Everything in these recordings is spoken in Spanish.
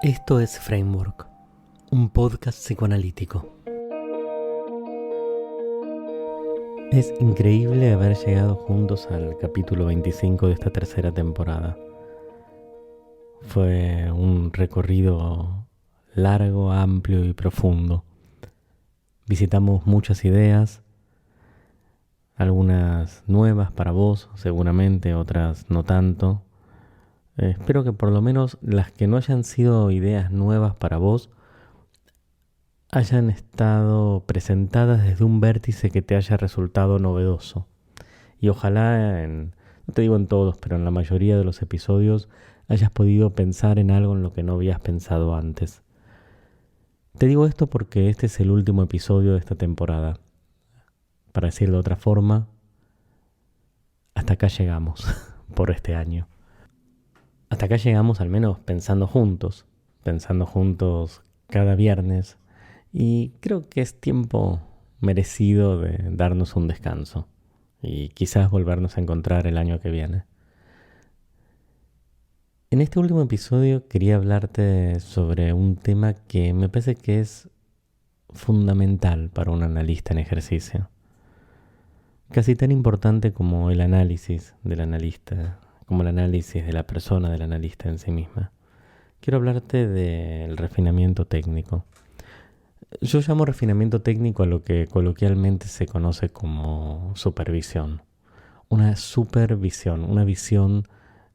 Esto es Framework, un podcast psicoanalítico. Es increíble haber llegado juntos al capítulo 25 de esta tercera temporada. Fue un recorrido largo, amplio y profundo. Visitamos muchas ideas, algunas nuevas para vos, seguramente, otras no tanto. Espero que por lo menos las que no hayan sido ideas nuevas para vos hayan estado presentadas desde un vértice que te haya resultado novedoso. Y ojalá, no te digo en todos, pero en la mayoría de los episodios hayas podido pensar en algo en lo que no habías pensado antes. Te digo esto porque este es el último episodio de esta temporada. Para decirlo de otra forma, hasta acá llegamos por este año. Hasta acá llegamos al menos pensando juntos cada viernes, y creo que es tiempo merecido de darnos un descanso y quizás volvernos a encontrar el año que viene. En este último episodio quería hablarte sobre un tema que me parece que es fundamental para un analista en ejercicio. Casi tan importante como el análisis del analista, como el análisis de la persona del analista en sí misma. Quiero hablarte del refinamiento técnico. Yo llamo refinamiento técnico a lo que coloquialmente se conoce como supervisión. Una supervisión, una visión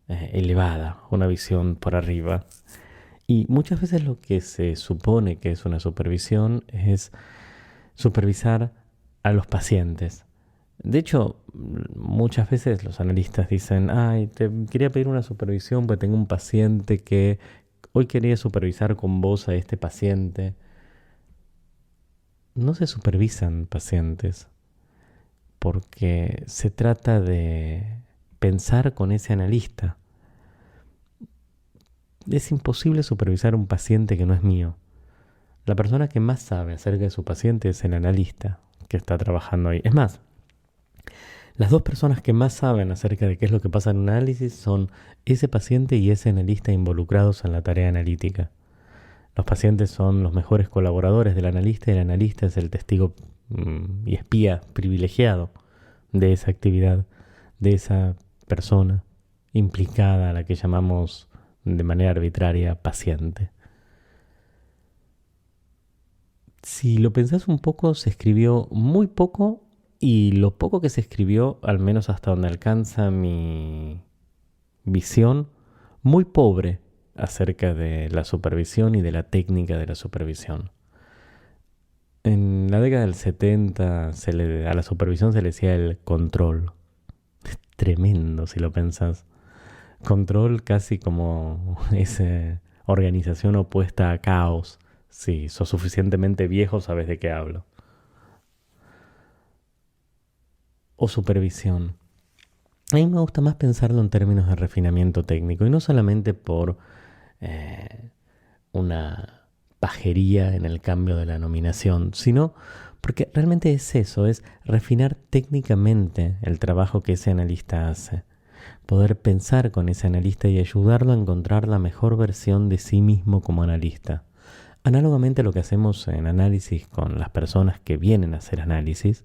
elevada, una visión por arriba. Y muchas veces lo que se supone que es una supervisión es supervisar a los pacientes. De hecho, muchas veces los analistas dicen, te quería pedir una supervisión porque tengo un paciente que hoy quería supervisar con vos a este paciente. No se supervisan pacientes porque se trata de pensar con ese analista. Es imposible supervisar a un paciente que no es mío. La persona que más sabe acerca de su paciente es el analista que está trabajando ahí. Es más, las dos personas que más saben acerca de qué es lo que pasa en un análisis son ese paciente y ese analista involucrados en la tarea analítica. Los pacientes son los mejores colaboradores del analista y el analista es el testigo y espía privilegiado de esa actividad, de esa persona implicada a la que llamamos de manera arbitraria paciente. Si lo pensás un poco, se escribió muy poco y lo poco que se escribió, al menos hasta donde alcanza mi visión, muy pobre acerca de la supervisión y de la técnica de la supervisión. En la década del 70 a la supervisión se le decía el control. Es tremendo si lo pensás. Control casi como esa organización opuesta a caos. Si sos suficientemente viejo sabes de qué hablo. O supervisión. A mí me gusta más pensarlo en términos de refinamiento técnico y no solamente por una pajería en el cambio de la nominación, sino porque realmente es eso, es refinar técnicamente el trabajo que ese analista hace. Poder pensar con ese analista y ayudarlo a encontrar la mejor versión de sí mismo como analista. Análogamente a lo que hacemos en análisis con las personas que vienen a hacer análisis,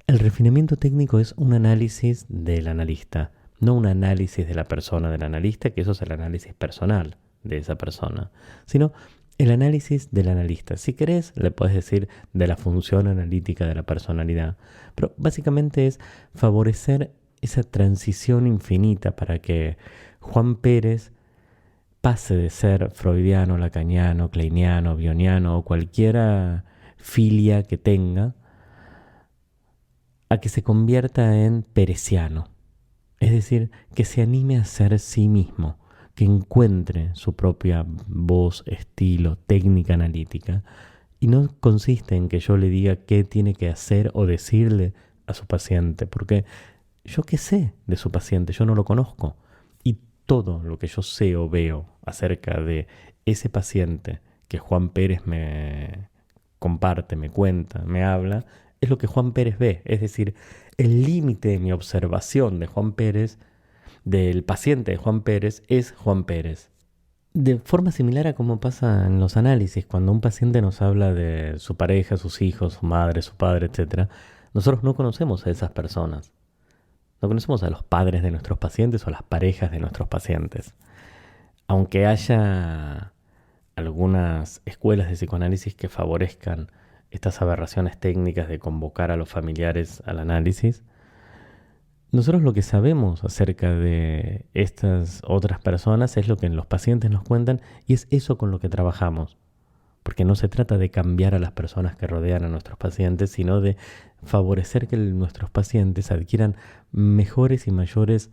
el refinamiento técnico es un análisis del analista, no un análisis de la persona del analista, que eso es el análisis personal de esa persona, sino el análisis del analista. Si querés, le podés decir de la función analítica de la personalidad, pero básicamente es favorecer esa transición infinita para que Juan Pérez pase de ser freudiano, lacaniano, kleiniano, bioniano o cualquiera filia que tenga, a que se convierta en pereciano. Es decir, que se anime a ser sí mismo, que encuentre su propia voz, estilo, técnica analítica. Y no consiste en que yo le diga qué tiene que hacer o decirle a su paciente, porque yo qué sé de su paciente, yo no lo conozco. Y todo lo que yo sé o veo acerca de ese paciente que Juan Pérez me comparte, me cuenta, me habla, es lo que Juan Pérez ve. Es decir, el límite de mi observación de Juan Pérez, del paciente de Juan Pérez, es Juan Pérez. De forma similar a como pasa en los análisis, cuando un paciente nos habla de su pareja, sus hijos, su madre, su padre, etcétera, nosotros no conocemos a esas personas. No conocemos a los padres de nuestros pacientes o a las parejas de nuestros pacientes. Aunque haya algunas escuelas de psicoanálisis que favorezcan estas aberraciones técnicas de convocar a los familiares al análisis, nosotros lo que sabemos acerca de estas otras personas es lo que los pacientes nos cuentan y es eso con lo que trabajamos. Porque no se trata de cambiar a las personas que rodean a nuestros pacientes, sino de favorecer que nuestros pacientes adquieran mejores y mayores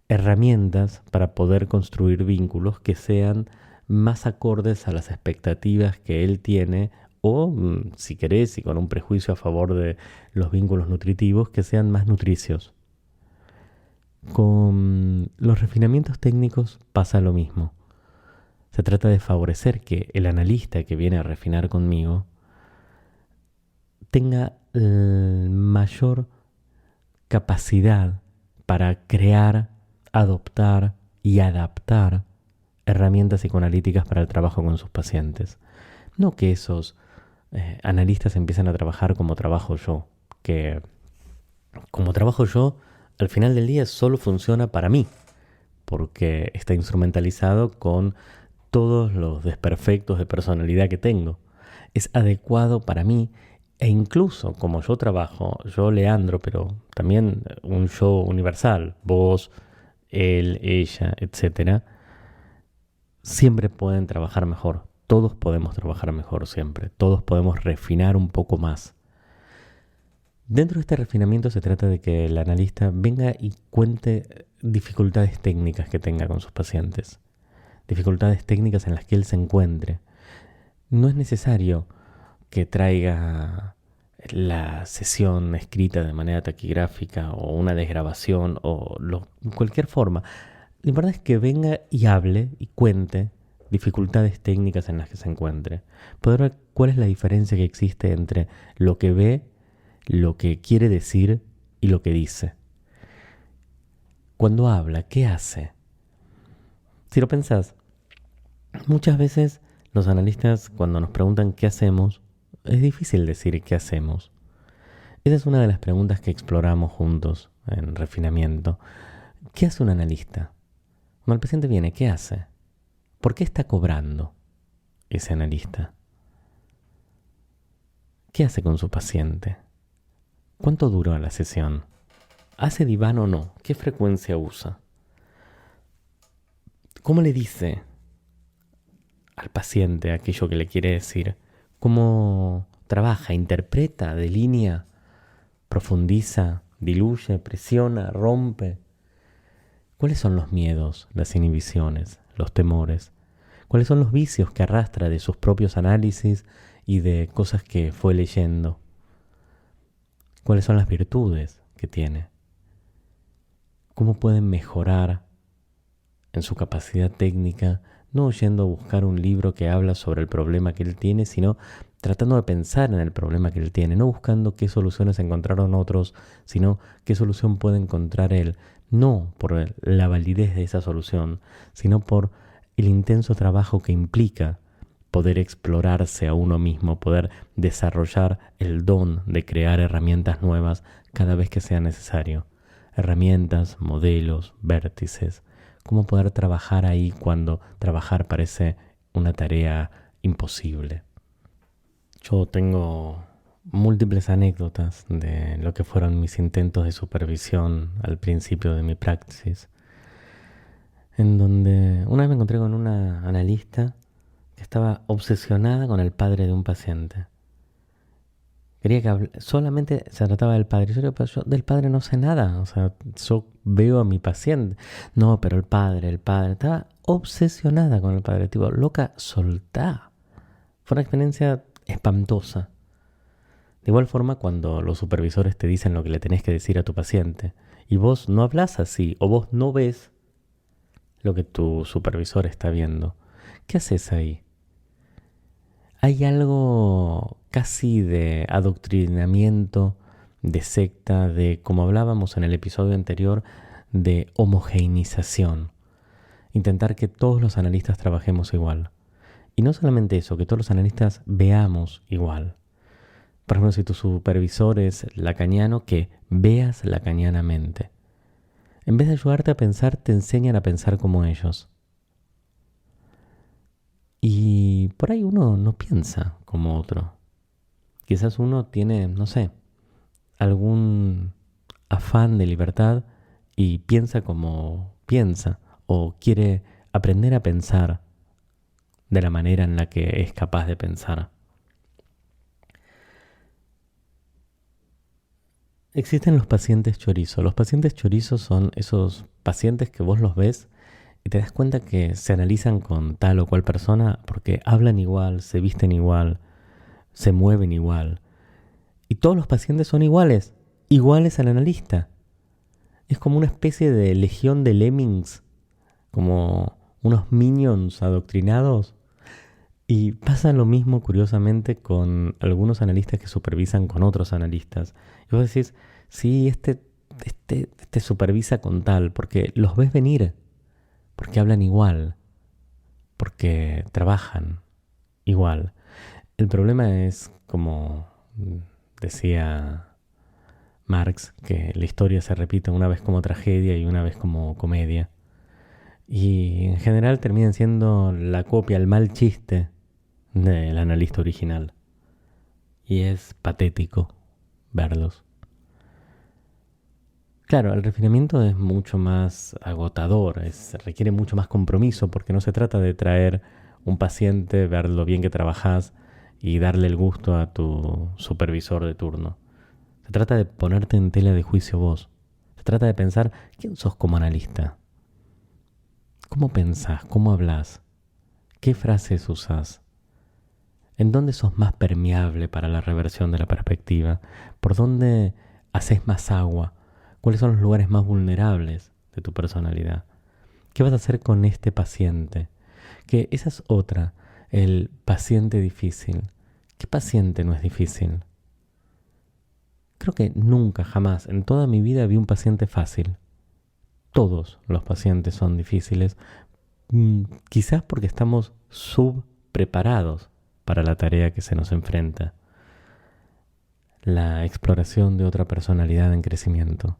herramientas para poder construir vínculos que sean más acordes a las expectativas que él tiene o, si querés, y con un prejuicio a favor de los vínculos nutritivos, que sean más nutricios. Con los refinamientos técnicos pasa lo mismo. Se trata de favorecer que el analista que viene a refinar conmigo tenga mayor capacidad para crear, adoptar y adaptar herramientas psicoanalíticas para el trabajo con sus pacientes. No que esos analistas empiecen a trabajar como trabajo yo, que como trabajo yo, al final del día solo funciona para mí, porque está instrumentalizado con todos los desperfectos de personalidad que tengo. Es adecuado para mí e incluso como yo trabajo, yo Leandro, pero también un yo universal, vos, él, ella, etcétera, siempre pueden trabajar mejor. Todos podemos trabajar mejor siempre. Todos podemos refinar un poco más. Dentro de este refinamiento se trata de que el analista venga y cuente dificultades técnicas que tenga con sus pacientes. Dificultades técnicas en las que él se encuentre. No es necesario que traiga la sesión escrita de manera taquigráfica o una desgrabación o cualquier forma. Lo importante es que venga y hable y cuente dificultades técnicas en las que se encuentre. Poder ver cuál es la diferencia que existe entre lo que ve, lo que quiere decir y lo que dice. Cuando habla, ¿qué hace? Si lo pensás, muchas veces los analistas cuando nos preguntan qué hacemos, es difícil decir qué hacemos. Esa es una de las preguntas que exploramos juntos en refinamiento. ¿Qué hace un analista? Cuando el paciente viene, ¿qué hace? ¿Por qué está cobrando ese analista? ¿Qué hace con su paciente? ¿Cuánto duró la sesión? ¿Hace diván o no? ¿Qué frecuencia usa? ¿Cómo le dice al paciente aquello que le quiere decir? ¿Cómo trabaja, interpreta, delinea, profundiza, diluye, presiona, rompe? ¿Cuáles son los miedos, las inhibiciones, los temores? ¿Cuáles son los vicios que arrastra de sus propios análisis y de cosas que fue leyendo? ¿Cuáles son las virtudes que tiene? ¿Cómo pueden mejorar en su capacidad técnica, no yendo a buscar un libro que habla sobre el problema que él tiene, sino tratando de pensar en el problema que él tiene, no buscando qué soluciones encontraron otros, sino qué solución puede encontrar él, no por la validez de esa solución, sino por el intenso trabajo que implica poder explorarse a uno mismo, poder desarrollar el don de crear herramientas nuevas cada vez que sea necesario. Herramientas, modelos, vértices. Cómo poder trabajar ahí cuando trabajar parece una tarea imposible. Yo tengo múltiples anécdotas de lo que fueron mis intentos de supervisión al principio de mi praxis, en donde una vez me encontré con una analista que estaba obsesionada con el padre de un paciente. Quería que solamente se trataba del padre. Yo digo, pero yo del padre no sé nada. O sea, yo veo a mi paciente. No, pero el padre. Estaba obsesionada con el padre. Tipo, loca, soltá. Fue una experiencia espantosa. De igual forma, cuando los supervisores te dicen lo que le tenés que decir a tu paciente y vos no hablas así o vos no ves lo que tu supervisor está viendo, ¿qué haces ahí? Hay algo casi de adoctrinamiento, de secta, de, como hablábamos en el episodio anterior, de homogeneización. intentar que todos los analistas trabajemos igual. Y no solamente eso, que todos los analistas veamos igual. Por ejemplo, si tu supervisor es lacaniano, que veas lacanianamente. En vez de ayudarte a pensar, te enseñan a pensar como ellos. Y por ahí uno no piensa como otro. Quizás uno tiene, no sé, algún afán de libertad y piensa como piensa, o quiere aprender a pensar de la manera en la que es capaz de pensar. Existen los pacientes chorizo. Los pacientes chorizo son esos pacientes que vos los ves y te das cuenta que se analizan con tal o cual persona porque hablan igual, se visten igual, se mueven igual. Y todos los pacientes son iguales, iguales al analista. Es como una especie de legión de lemmings, como unos minions adoctrinados. Y pasa lo mismo, curiosamente, con algunos analistas que supervisan con otros analistas. Y vos decís, sí, este supervisa con tal, porque los ves venir, porque hablan igual, porque trabajan igual. El problema es, como decía Marx, que la historia se repite una vez como tragedia y una vez como comedia. Y en general terminan siendo la copia, el mal chiste del analista original. Y es patético verlos. Claro, el refinamiento es mucho más agotador, requiere mucho más compromiso, porque no se trata de traer un paciente, ver lo bien que trabajás y darle el gusto a tu supervisor de turno. Se trata de ponerte en tela de juicio vos. Se trata de pensar, ¿quién sos como analista? ¿Cómo pensás? ¿Cómo hablás? ¿Qué frases usás? ¿En dónde sos más permeable para la reversión de la perspectiva? ¿Por dónde haces más agua? ¿Cuáles son los lugares más vulnerables de tu personalidad? ¿Qué vas a hacer con este paciente? Que esa es otra, el paciente difícil. ¿Qué paciente no es difícil? Creo que nunca, jamás, en toda mi vida vi un paciente fácil. Todos los pacientes son difíciles, quizás porque estamos subpreparados para la tarea que se nos enfrenta. La exploración de otra personalidad en crecimiento.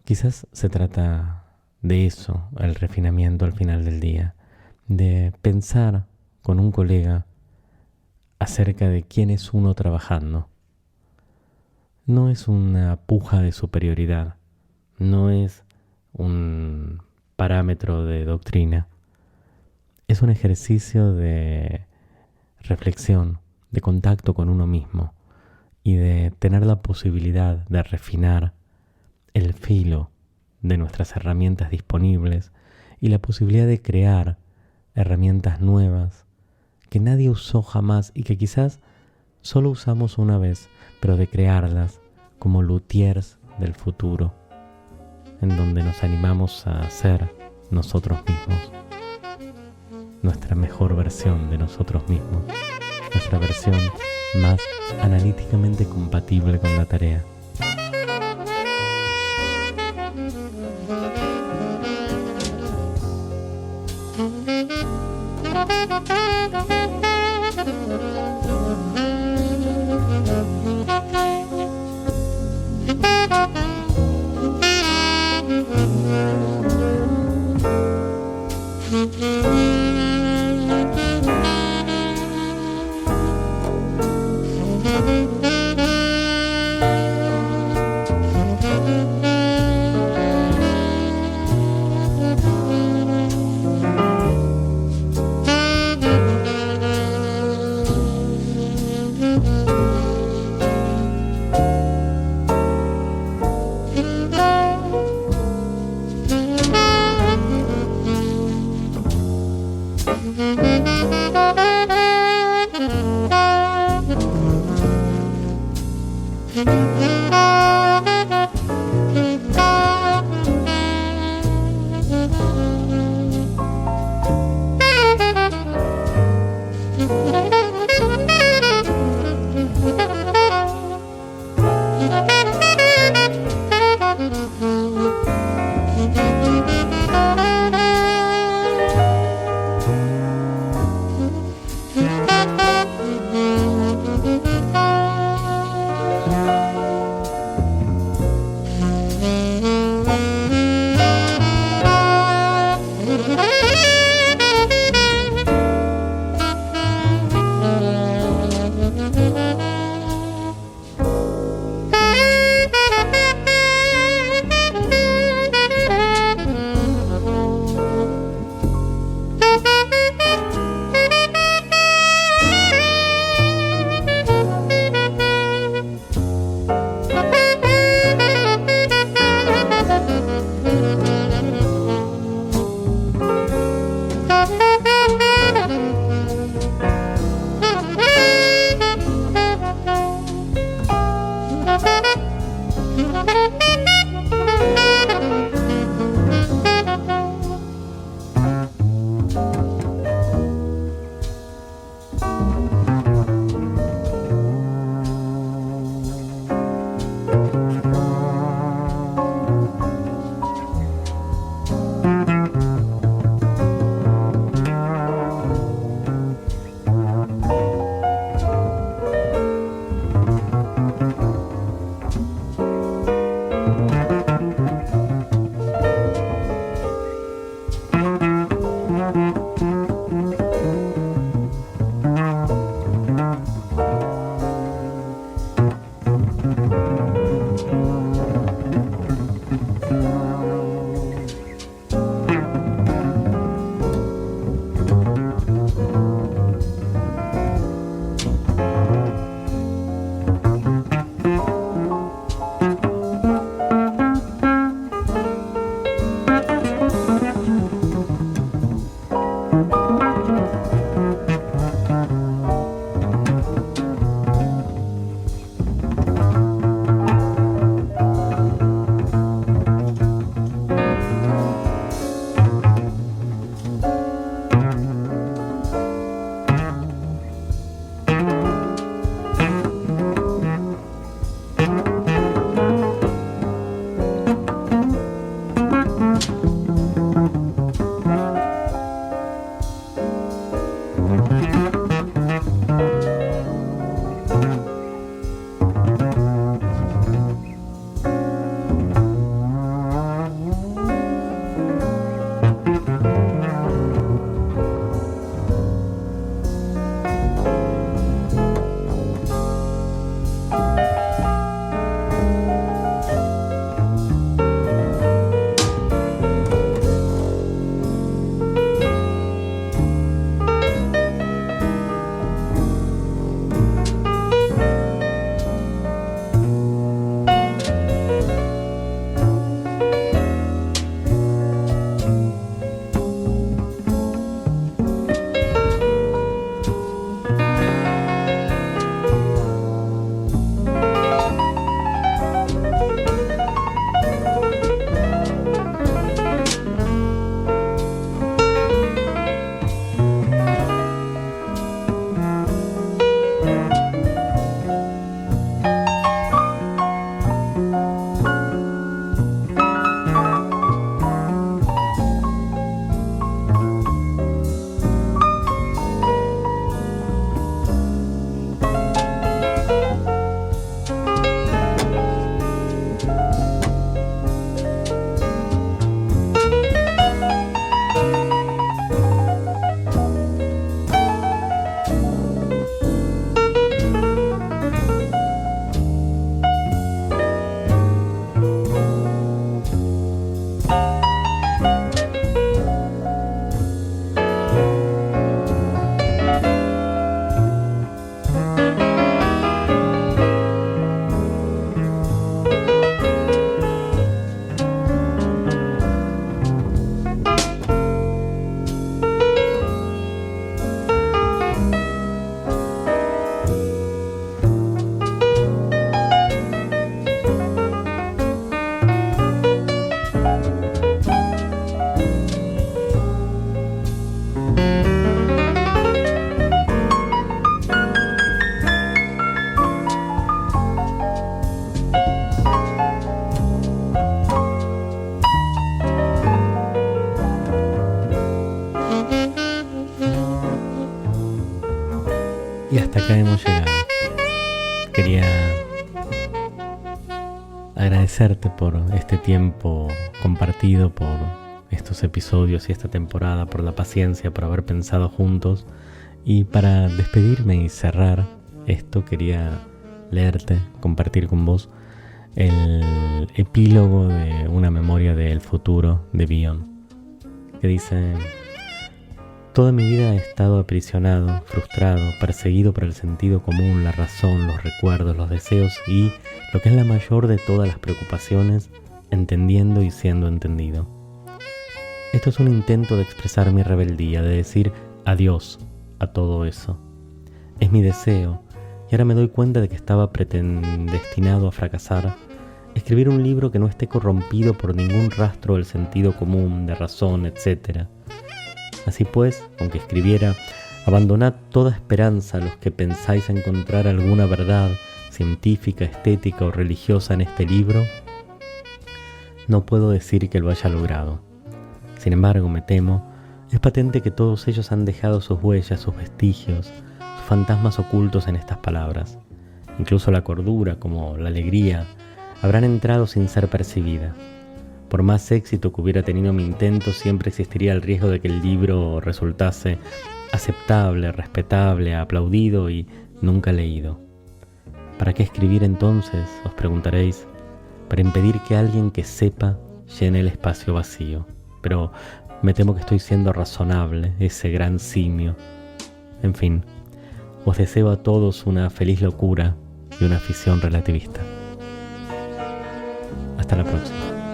Quizás se trata de eso, el refinamiento al final del día, de pensar con un colega acerca de quién es uno trabajando. No es una puja de superioridad, no es un parámetro de doctrina, es un ejercicio de reflexión, de contacto con uno mismo y de tener la posibilidad de refinar el filo de nuestras herramientas disponibles y la posibilidad de crear herramientas nuevas que nadie usó jamás y que quizás solo usamos una vez, pero de crearlas como luthiers del futuro, en donde nos animamos a ser nosotros mismos, nuestra mejor versión de nosotros mismos, nuestra versión más analíticamente compatible con la tarea. hasta acá hemos llegado. Quería agradecerte por este tiempo compartido, por estos episodios y esta temporada, por la paciencia, por haber pensado juntos. Y para despedirme y cerrar esto, quería leerte, compartir con vos el epílogo de Una memoria del futuro de Bion, que dice: toda mi vida he estado aprisionado, frustrado, perseguido por el sentido común, la razón, los recuerdos, los deseos y, lo que es la mayor de todas las preocupaciones, entendiendo y siendo entendido. Esto es un intento de expresar mi rebeldía, de decir adiós a todo eso. Es mi deseo, y ahora me doy cuenta de que estaba destinado a fracasar. Escribir un libro que no esté corrompido por ningún rastro del sentido común, de razón, etc. Así pues, aunque escribiera: abandonad toda esperanza a los que pensáis encontrar alguna verdad científica, estética o religiosa en este libro, no puedo decir que lo haya logrado. Sin embargo, me temo, es patente que todos ellos han dejado sus huellas, sus vestigios, sus fantasmas ocultos en estas palabras. Incluso la cordura, como la alegría, habrán entrado sin ser percibida. Por más éxito que hubiera tenido mi intento, siempre existiría el riesgo de que el libro resultase aceptable, respetable, aplaudido y nunca leído. ¿Para qué escribir entonces?, os preguntaréis. Para impedir que alguien que sepa llene el espacio vacío. Pero me temo que estoy siendo razonable, ese gran simio. En fin, os deseo a todos una feliz locura y una afición relativista. Hasta la próxima.